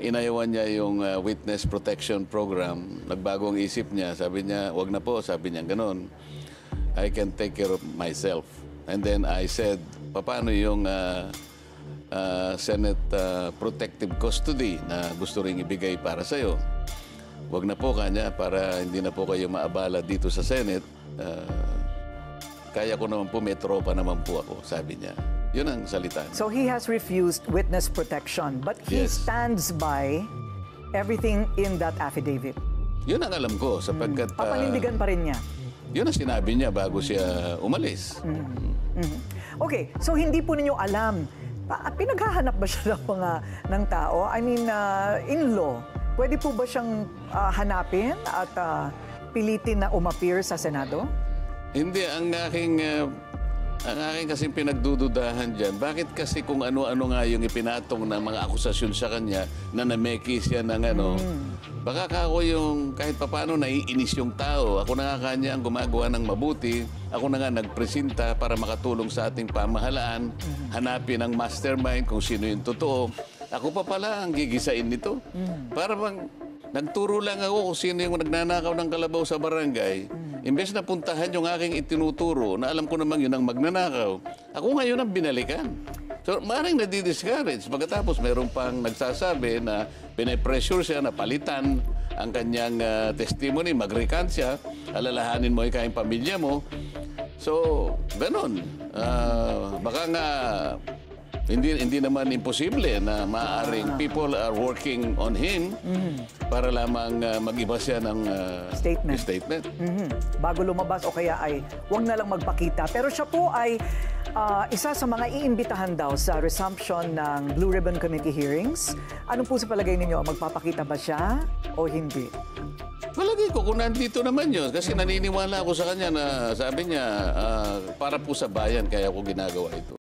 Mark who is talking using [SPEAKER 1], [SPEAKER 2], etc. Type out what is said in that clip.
[SPEAKER 1] inayawan niya yung witness protection program. Nagbago ang isip niya. Sabi niya, wag na po. Sabi niya, ganun. I can take care of myself. And then I said, paano yung Senate protective custody na gusto ring ibigay para sa'yo? Wag na po kanya para hindi na po kayo maabala dito sa Senate. Kaya ko naman po, may tropa naman po ako, sabi niya. Yun ang salita niya.
[SPEAKER 2] So he has refused witness protection, but he
[SPEAKER 1] Yes.
[SPEAKER 2] stands by everything in that affidavit.
[SPEAKER 1] Yun ang alam ko, sapagkat...
[SPEAKER 2] Papanindigan pa rin niya.
[SPEAKER 1] Yun ang sinabi niya bago siya umalis.
[SPEAKER 2] Okay, so hindi po ninyo alam, pinaghahanap ba siya ng tao? I mean, in law, pwede po ba siyang hanapin at pilitin na umappear sa Senado?
[SPEAKER 1] Hindi, ang aking kasing pinagdududahan dyan, bakit kasi kung ano-ano nga yung ipinatong na mga akusasyon sa kanya na nameki siya ng baka ako yung kahit papano naiinis yung tao. Ako na nga kanya ang gumagawa ng mabuti. Ako na nga nagpresenta para makatulong sa ating pamahalaan. Hanapin ang mastermind kung sino yung totoo. Ako pa pala ang gigisain nito. Para bang nagturo lang ako kung sino yung nagnanakaw ng kalabaw sa barangay. Imbes na puntahan yung aking itinuturo na alam ko namang yun ang magnanakaw, ako ngayon ang binalikan. So, maaaring nadi-discourage. Pagkatapos, mayroon pang nagsasabi na pinapressure siya na palitan ang kanyang testimony, mag-recant siya, alalahanin mo ikaw yung pamilya mo. So, ganun. Baka nga, hindi naman imposible na maaaring people are working on him para lamang mag-iba siya ng statement.
[SPEAKER 2] Bago lumabas o kaya ay wag na lang magpakita. Pero siya po ay isa sa mga iimbitahan daw sa resumption ng Blue Ribbon Committee hearings. Ano po sa palagay ninyo? Magpapakita ba siya o hindi?
[SPEAKER 1] Palagi ko kung nandito naman yun. Kasi naniniwala ako sa kanya na sabi niya, para po sa bayan kaya ako ginagawa ito.